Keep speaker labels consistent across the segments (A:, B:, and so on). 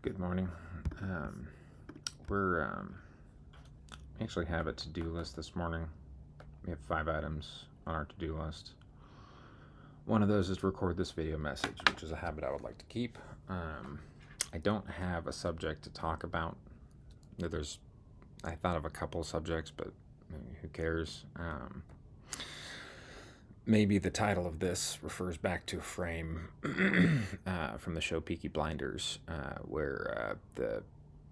A: Good morning. We're actually have a to-do list this morning. We have 5 items on our to-do list. One of those is to record this video message, which is a habit I would like to keep. I don't have a subject to talk about. I thought of a couple subjects, but who cares? Maybe the title of this refers back to a frame from the show Peaky Blinders, where the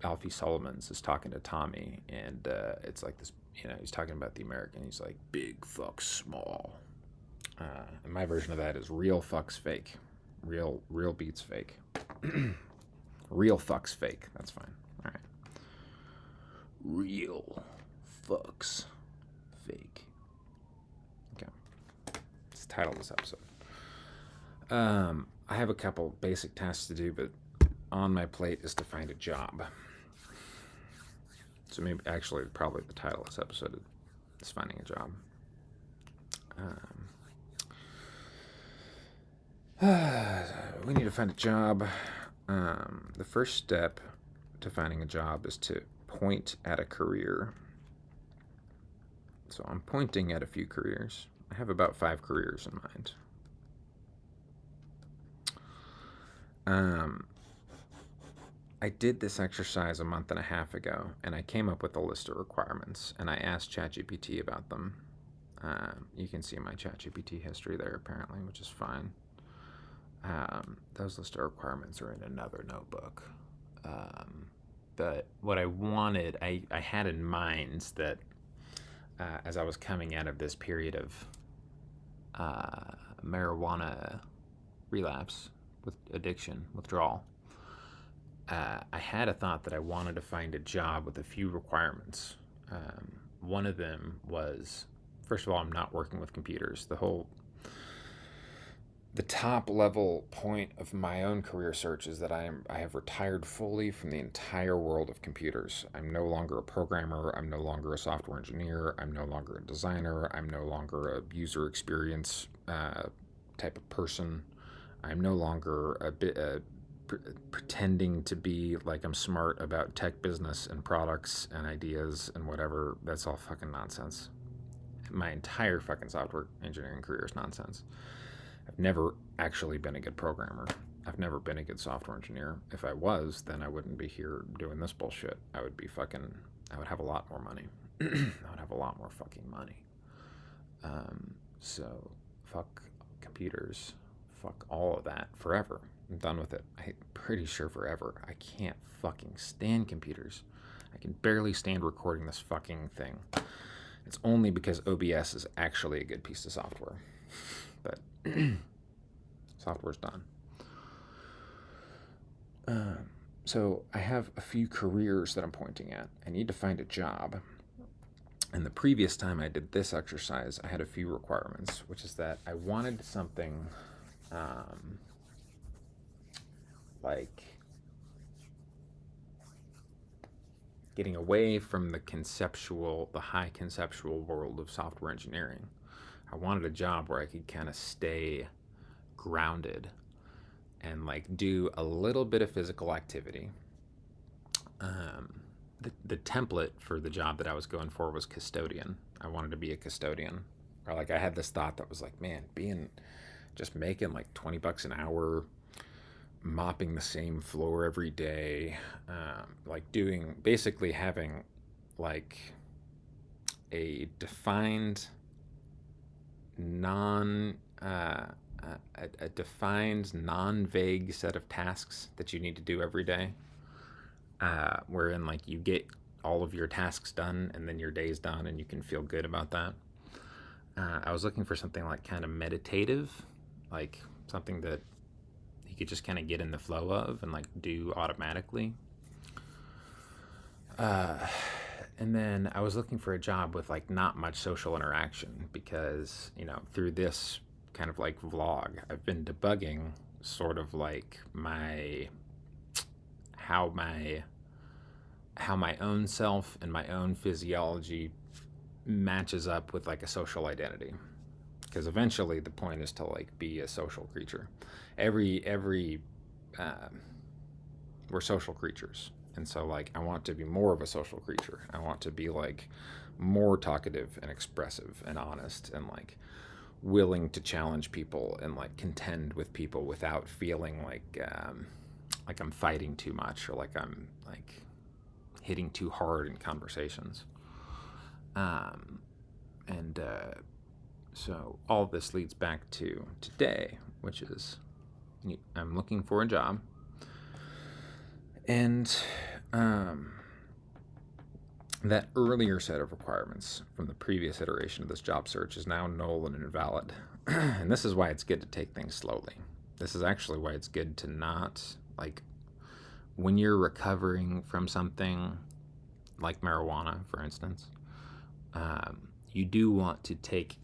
A: Alfie Solomons is talking to Tommy, and it's like this. He's talking about the American. He's like, "Big fucks small." And my version of that is real fucks fake, real beats fake, real fucks fake. That's fine. All right. Real fucks fake. Okay. It's the title of this episode. I have a couple basic tasks to do, but on my plate is to find a job. So probably the title of this episode is finding a job. We need to find a job. The first step to finding a job is to point at a career. So I'm pointing at a few careers. I have about 5 careers in mind. I did this exercise a month and a half ago, and I came up with a list of requirements, and I asked ChatGPT about them. You can see my ChatGPT history there, apparently, which is fine. Those list of requirements are in another notebook. But what I wanted, I had in mind that as I was coming out of this period of marijuana relapse, with addiction, withdrawal, I had a thought that I wanted to find a job with a few requirements. One of them was, first of all, I'm not working with computers. The top level point of my own career search is that I have retired fully from the entire world of computers. I'm no longer a programmer. I'm no longer a software engineer. I'm no longer a designer. I'm no longer a user experience type of person. I'm no longer pretending to be like I'm smart about tech business and products and ideas and whatever. That's all fucking nonsense. My entire fucking software engineering career is nonsense. I've never actually been a good programmer. I've never been a good software engineer. If I was, then I wouldn't be here doing this bullshit. I would have a lot more money. I would have a lot more fucking money. So, fuck computers. Fuck all of that forever. I'm done with it. I'm pretty sure forever. I can't fucking stand computers. I can barely stand recording this fucking thing. It's only because OBS is actually a good piece of software. But software's done. So I have a few careers that I'm pointing at. I need to find a job. And the previous time I did this exercise, I had a few requirements, which is that I wanted something like getting away from the high conceptual world of software engineering. I wanted a job where I could kind of stay grounded and like do a little bit of physical activity. The template for the job that I was going for was custodian. I wanted to be a custodian. Or like I had this thought that was like, man, just making like $20 an hour, mopping the same floor every day, basically having like a defined a defined non-vague set of tasks that you need to do every day, wherein like you get all of your tasks done and then your day's done and you can feel good about that. I was looking for something like kind of meditative, like something that you could just kind of get in the flow of and like do automatically. And then I was looking for a job with like not much social interaction because, through this kind of like vlog, I've been debugging sort of like how my own self and my own physiology matches up with like a social identity. Because eventually the point is to like be a social creature. Every we're social creatures. And so, like, I want to be more of a social creature. I want to be, like, more talkative and expressive and honest and, like, willing to challenge people and, like, contend with people without feeling like I'm fighting too much or like I'm, like, hitting too hard in conversations. And so all this leads back to today, which is I'm looking for a job. And that earlier set of requirements from the previous iteration of this job search is now null and invalid. And this is why it's good to take things slowly. This is actually why it's good to not, like, when you're recovering from something like marijuana, for instance, you do want to take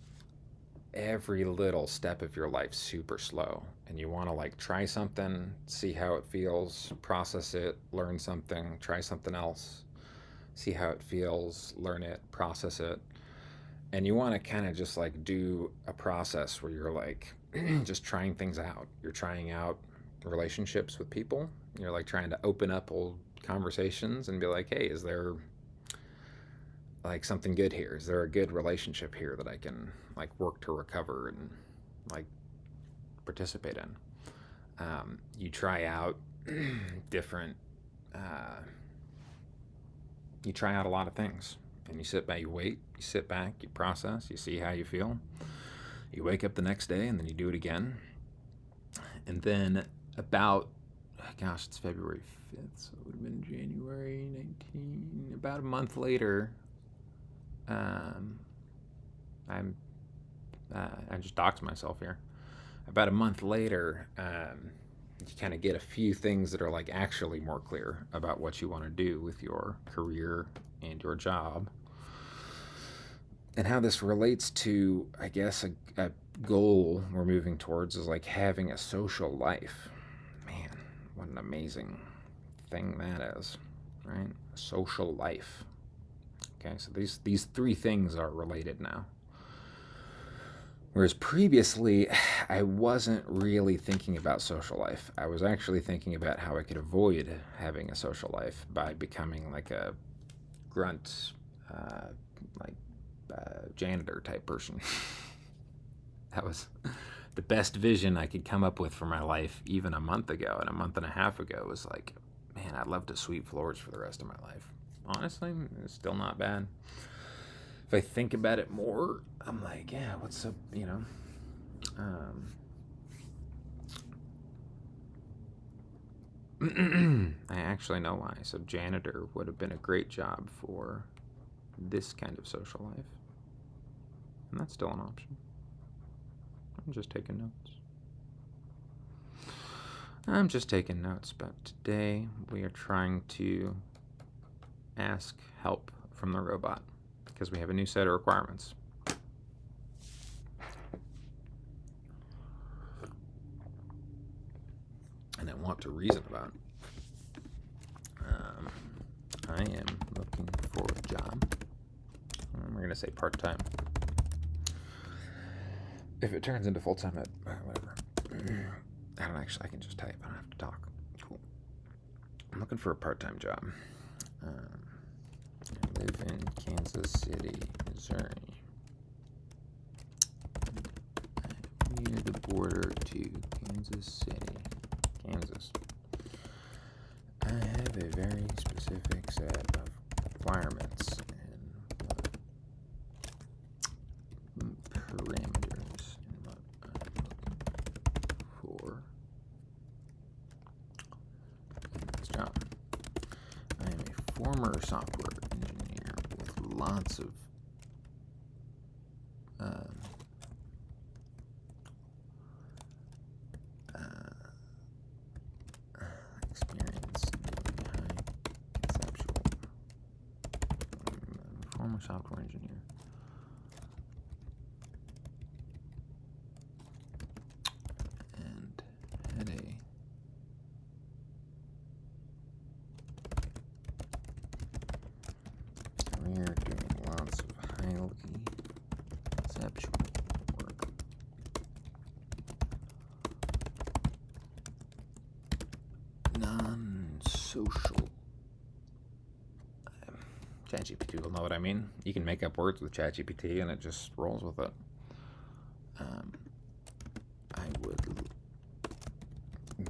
A: every little step of your life super slow. And you want to, like, try something, see how it feels, process it, learn something, try something else, see how it feels, learn it, process it. And you want to kind of just, like, do a process where you're, like, just trying things out. You're trying out relationships with people. You're, like, trying to open up old conversations and be like, hey, is there, like, something good here? Is there a good relationship here that I can, like, work to recover and, like, participate in? You try out different, you try out a lot of things, and you sit back, you wait, you sit back, you process, you see how you feel. You wake up the next day, and then you do it again. And then about, gosh, it's February 5th, so it would have been January 19, about a month later, I just doxed myself here. About a month later, you kind of get a few things that are, like, actually more clear about what you want to do with your career and your job. And how this relates to, I guess, a goal we're moving towards is, like, having a social life. Man, what an amazing thing that is, right? A social life. Okay, so these three things are related now. Whereas previously, I wasn't really thinking about social life. I was actually thinking about how I could avoid having a social life by becoming, like, a grunt, janitor type person. That was the best vision I could come up with for my life even a month ago. And a month and a half ago was like, man, I'd love to sweep floors for the rest of my life. Honestly, it's still not bad. If I think about it more, I'm like, yeah, what's up, you know? I actually know why. So janitor would have been a great job for this kind of social life. And that's still an option. I'm just taking notes. But today we are trying to ask help from the robot because we have a new set of requirements. And I want to reason about it. I am looking for a job. We're going to say part-time. If it turns into full-time, whatever. I can just type. I don't have to talk. Cool. I'm looking for a part-time job. I live in Kansas City, Missouri. Near the border to Kansas City, Kansas. I have a very specific set of requirements and parameters in what I'm looking for in this job. I am a former software engineer with lots of experience doing high conceptual. I'm a former software engineer. And had a career doing lots of highly conceptual work. Non-social social. ChatGPT will know what I mean. You can make up words with ChatGPT and it just rolls with it.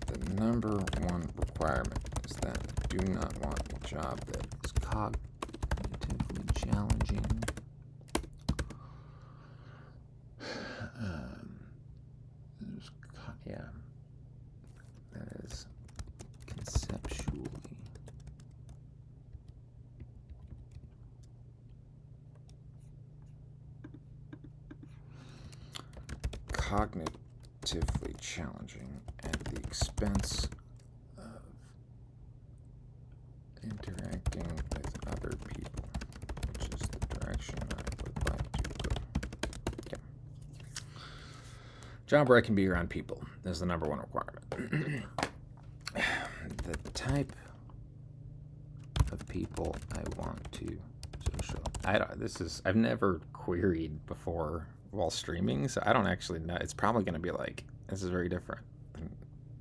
A: The number one requirement is that I do not want a job that is cognitively challenging. That is conceptually cognitively challenging at the expense of interacting with other people, which is the direction I would like to go. Okay. Job where I can be around people is the number one requirement. The type of people I want to social. I've never queried before while streaming, so I don't actually know. It's probably going to be like, this is very different than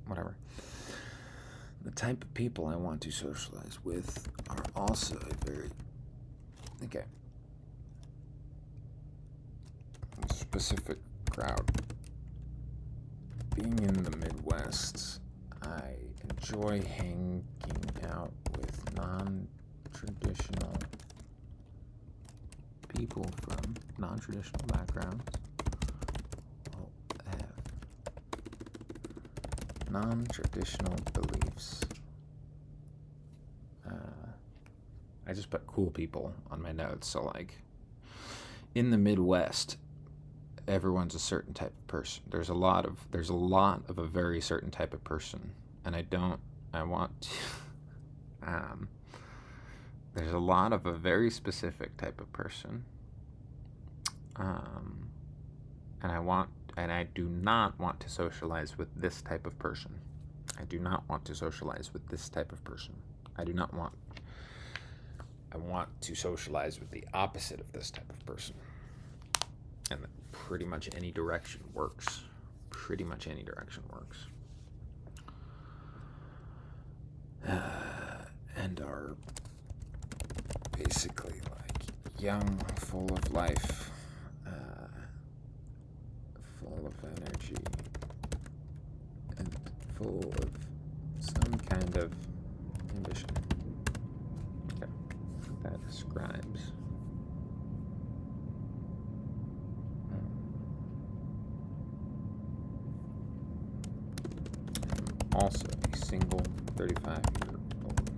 A: whatever. The type of people I want to socialize with are also a very specific crowd. Being in the Midwest, I enjoy hanging out with non-traditional people from non-traditional backgrounds. Have non-traditional beliefs. I just put cool people on my notes. So like, in the Midwest, everyone's a certain type of person. There's a lot of a very certain type of person, and I want to. There's a lot of a very specific type of person, and I do not want to socialize with this type of person. I do not want to socialize with this type of person. I want to socialize with the opposite of this type of person. And pretty much any direction works. And are basically like young, full of life, full of energy, and full of some kind of ambition. Okay. That describes also a single 35-year-old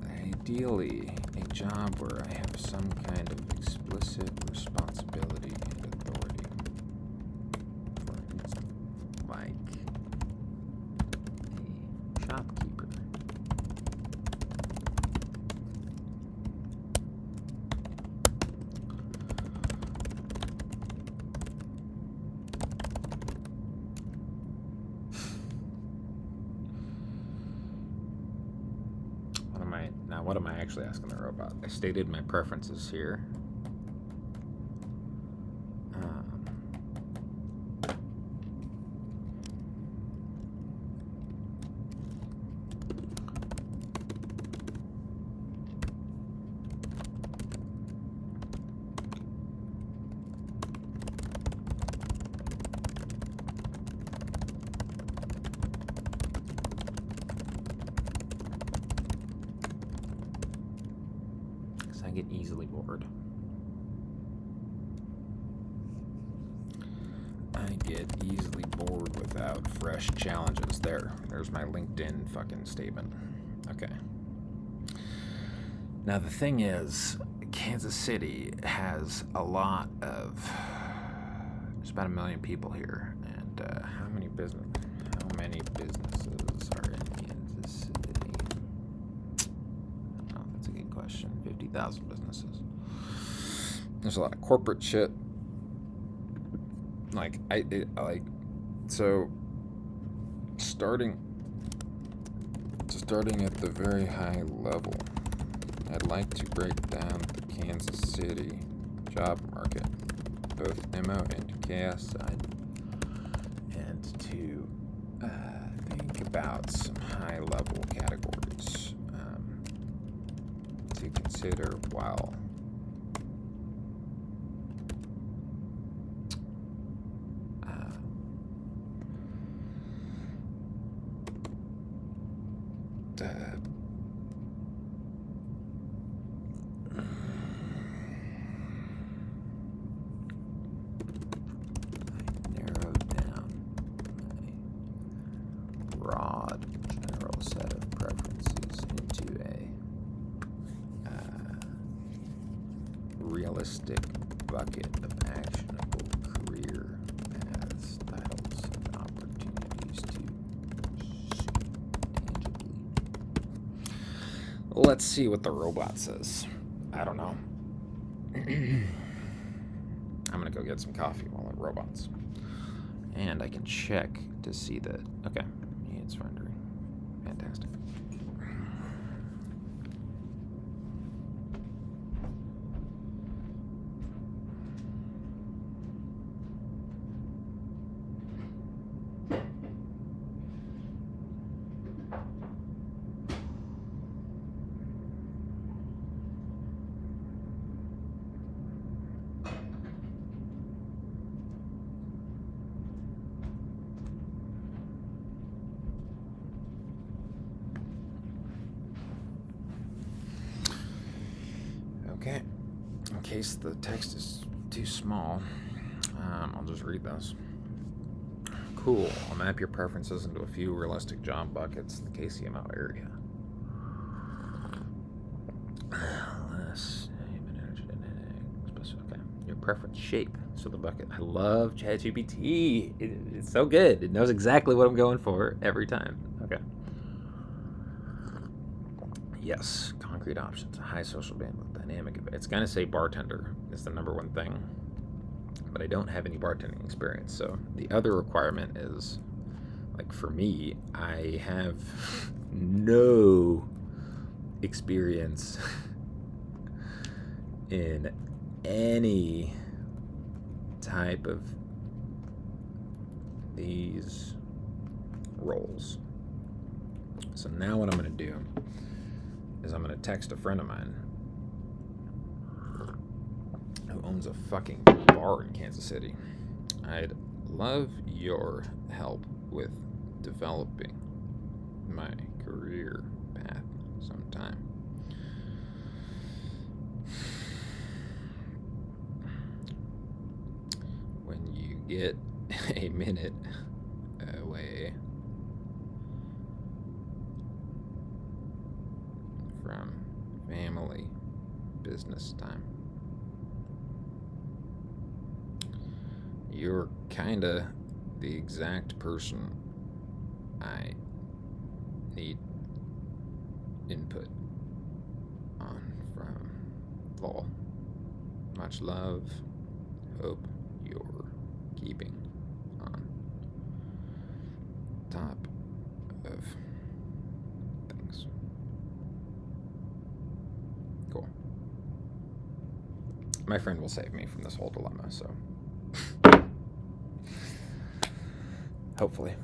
A: man. Ideally, a job where I have some kind of explicit responsibility and authority. For instance, like a shopkeeper. What am I actually asking the robot? I stated my preferences here. I get easily bored. I get easily bored without fresh challenges. There's my LinkedIn fucking statement. Okay. Now the thing is, Kansas City has there's about 1 million people here, and how many businesses are in Kansas City? 50,000 businesses. There's a lot of corporate shit. Starting at the very high level, I'd like to break down the Kansas City job market, both MO and KS side, to think about some high-level categories to consider while narrowed down a broad general set of preferences into a realistic bucket of actionable career paths, titles, and opportunities to suit tangibly. Let's see what the robot says. I don't know. I'm gonna go get some coffee while it robots. And I can check to see that. Okay, it's rendering. Fantastic. Okay, in case the text is too small, I'll just read this. Cool, I'll map your preferences into a few realistic job buckets in the KCMO area. Okay, your preference shape. So the bucket. I love ChatGPT. It's so good. It knows exactly what I'm going for every time. Okay. Yes, concrete options, high social bandwidth, dynamic. It's going to say bartender is the number one thing, but I don't have any bartending experience. So the other requirement is, like for me, I have no experience in any type of these roles. So now what I'm going to do is I'm going to text a friend of mine who owns a fucking bar in Kansas City. I'd love your help with developing my career path sometime. When you get a minute away from family business time, you're kinda the exact person I need input on from Paul. Much love. Hope you're keeping on top of things. Cool. My friend will save me from this whole dilemma, so hopefully.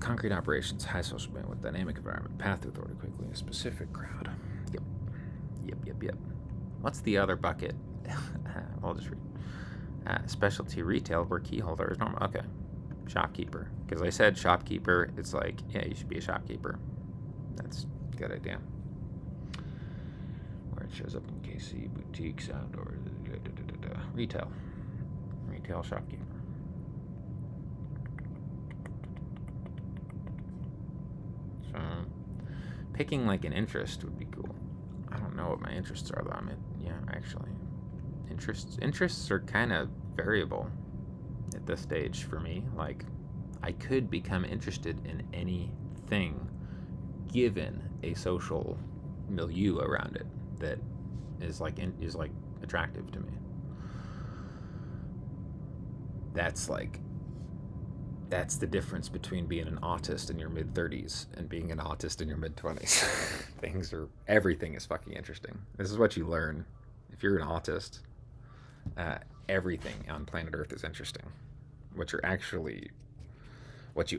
A: Concrete operations, high social bandwidth, dynamic environment, path to authority quickly, a specific crowd. Yep. What's the other bucket? I'll just read. Specialty retail where key holder is normal. Okay. Shopkeeper. Because I said shopkeeper, it's like, yeah, you should be a shopkeeper. That's a good idea. Where it shows up in KC, boutiques, outdoor, retail. Retail shopkeeper. So, picking like an interest would be cool. I don't know what my interests are though. Actually. Interests are kind of variable at this stage for me. Like, I could become interested in anything given a social milieu around it that is like attractive to me. That's the difference between being an autist in your mid-30s and being an autist in your mid-20s. Everything is fucking interesting. This is what you learn. If you're an autist, everything on planet Earth is interesting. What you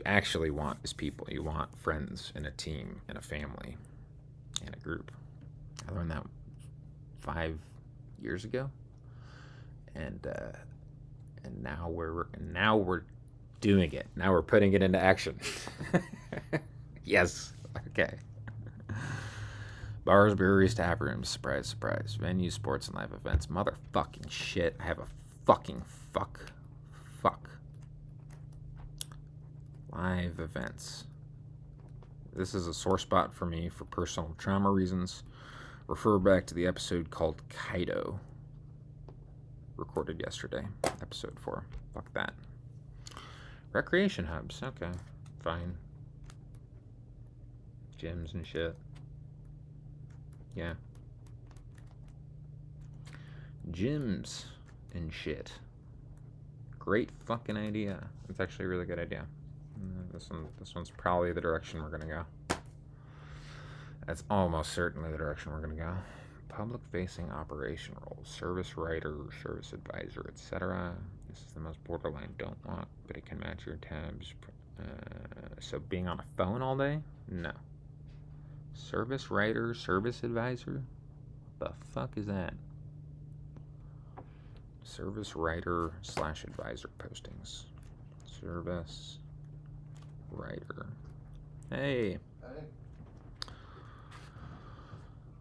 A: actually want is people. You want friends and a team and a family and a group. I learned that 5 years ago, and now we're doing it. Now we're putting it into action. Yes. Okay. Bars, breweries, tap rooms, surprise, surprise. Venues, sports, and live events. Motherfucking shit. I have a fucking fuck. Live events. This is a sore spot for me for personal trauma reasons. Refer back to the episode called Kaido. Recorded yesterday. Episode 4. Fuck that. Recreation hubs. Okay. Fine. Gyms and shit. Yeah. Gyms and shit. Great fucking idea. It's actually a really good idea. This one's probably the direction we're gonna go. That's almost certainly the direction we're gonna go. Public-facing operation roles, service writer, service advisor, etc. This is the most borderline don't want, but it can match your tabs. So being on a phone all day? No. Service writer, service advisor? What the fuck is that? Service writer / advisor postings. Service writer. Hey.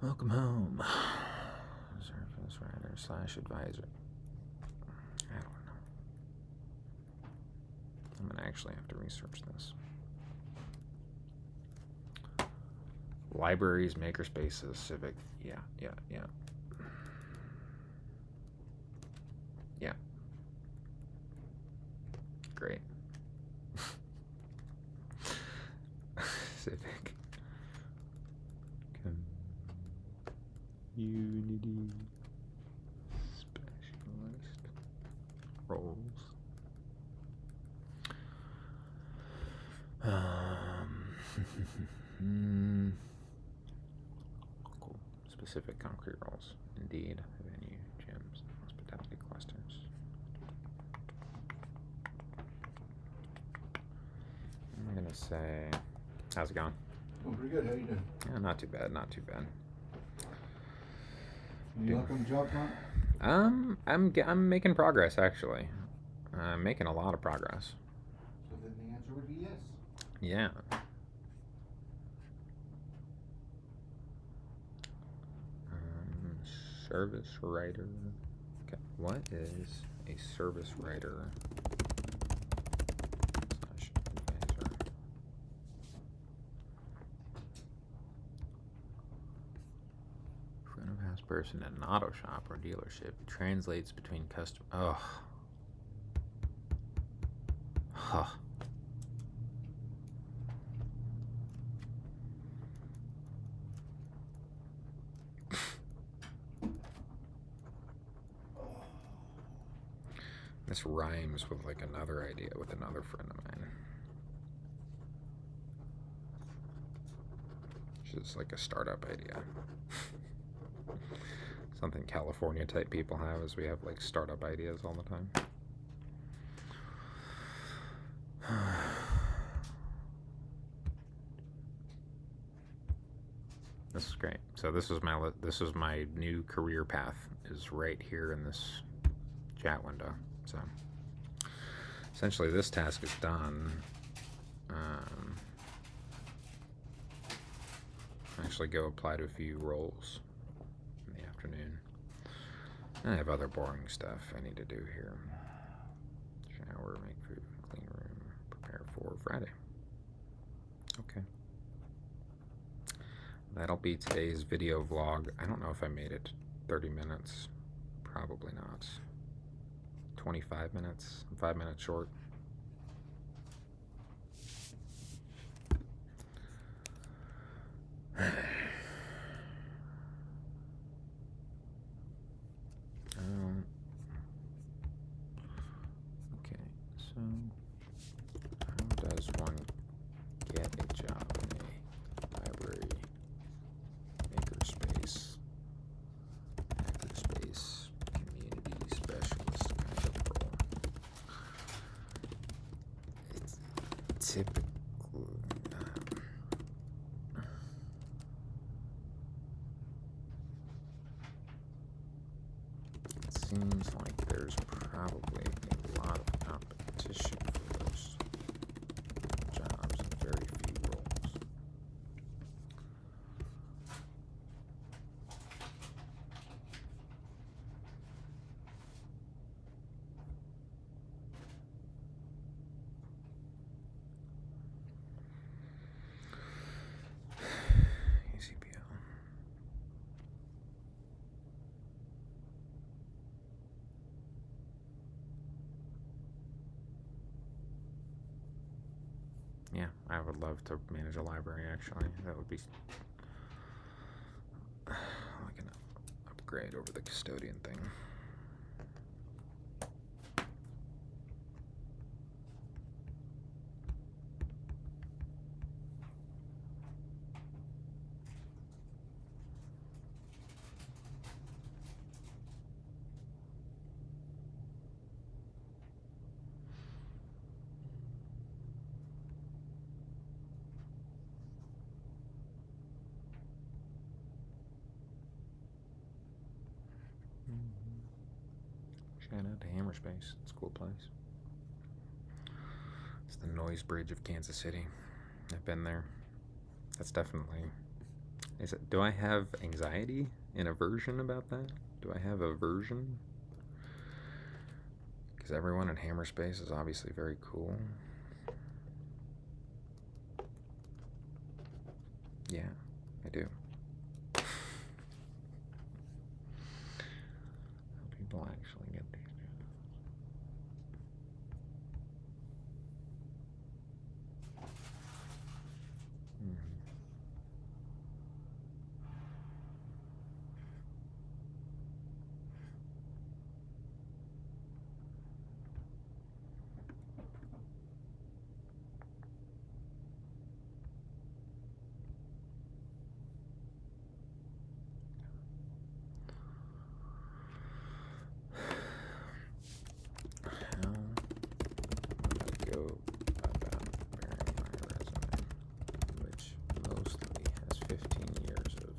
A: Welcome home. Service writer / advisor. I don't know. I'm gonna actually have to research this. Libraries, makerspaces, civic. Yeah. Great. Civic. Community specialist roles. Cool. Specific concrete roles. Indeed. Venue, gyms, hospitality clusters. I'm gonna say, how's it going?
B: Oh, pretty good. How you doing?
A: Yeah, not too bad. Not too bad.
B: You luck on the job front?
A: I'm making progress actually. I'm making a lot of progress.
B: So then the answer would be yes.
A: Yeah. Service writer. Okay. What is a service writer / advisor? Front of house person at an auto shop or dealership translates between custom. Oh. Huh. This rhymes with like another idea with another friend of mine. Which is like a startup idea. Something California type people have is we have like startup ideas all the time. This is great. So this is my new career path is right here in this chat window. So essentially this task is done. Actually go apply to a few roles in the afternoon. I have other boring stuff I need to do here. Shower, make food, clean room, prepare for Friday. Okay. That'll be today's video vlog. I don't know if I made it 30 minutes. Probably not. 25 minutes. I'm 5 minutes short. Okay, so how does one get a job in a library, makerspace, community specialist kind of role? typically, it seems like there's probably a lot of competition for those jobs and very few roles. UCPL. Yeah, I would love to manage a library, actually. That would be like an upgrade over the custodian thing. Shout out to Hammerspace. It's a cool place. It's the Noise Bridge of Kansas City. I've been there. That's definitely... Is it? Do I have anxiety and aversion about that? Do I have aversion? Because everyone in Hammerspace is obviously very cool. Yeah, I do. People actually get these jobs. How would I go about preparing my resume, which mostly has 15 years of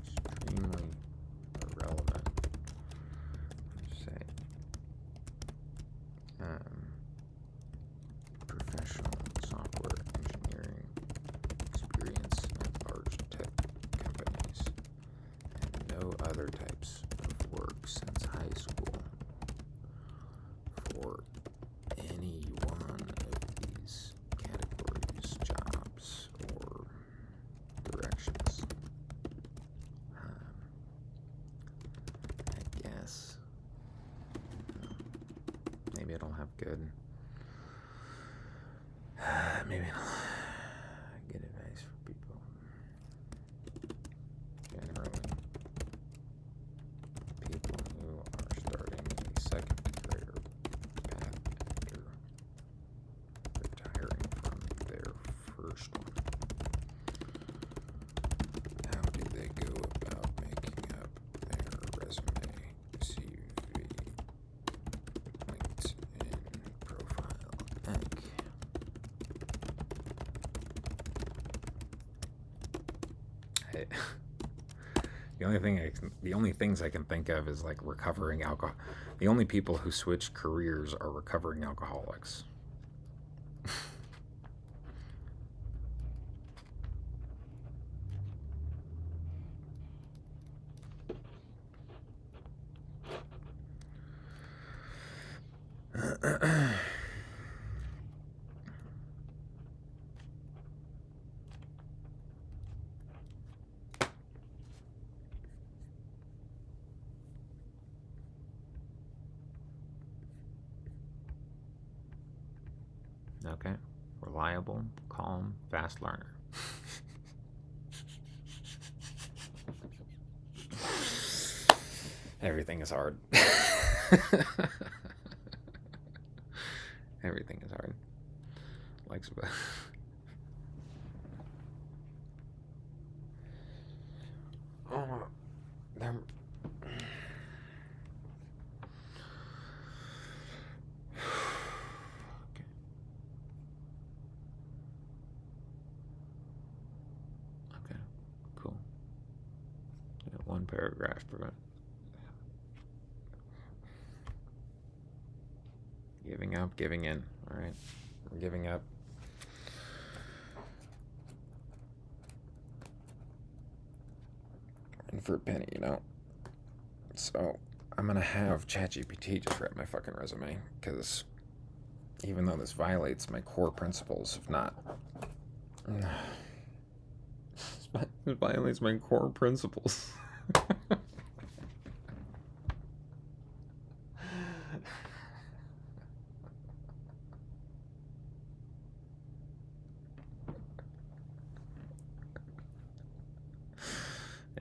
A: extremely irrelevant, say, professional software engineering experience at large tech companies, and no other types of work since high school for any one of these categories, jobs, or directions. I guess maybe it'll have good. Maybe it'll good advice for people. Generally, people who are starting a second career path after retiring from their first one. How do they go about making up their resume, CV, LinkedIn profile, heck? The only things I can think of is like recovering alcohol. The only people who switch careers are recovering alcoholics. Okay. Reliable, calm, fast learner. Everything is hard. Everything is hard. Like, oh, there. paragraph. Giving up, giving in. All right, we're giving up. And for a penny, you know. So I'm gonna have ChatGPT just write my fucking resume, because even though this violates my core principles of not, it violates my core principles.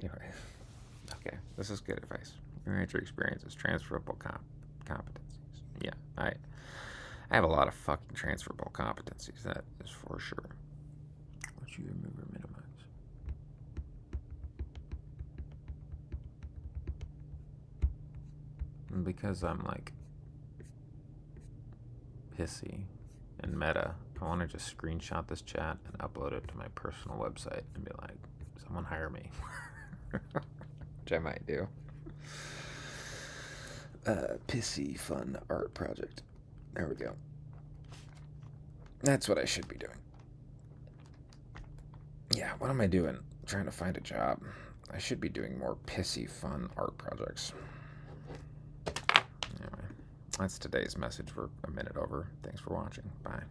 A: Anyway, okay, this is good advice. Your experiences, transferable competencies. Yeah, I have a lot of fucking transferable competencies. That is for sure. What you remove or minimize? And because I'm like pissy and meta, I want to just screenshot this chat and upload it to my personal website and be like, someone hire me. Which I might do. Pissy fun art project. There we go. That's what I should be doing. Yeah, what am I doing? Trying to find a job. I should be doing more pissy fun art projects. Anyway, that's today's message. We're a minute over. Thanks for watching. Bye.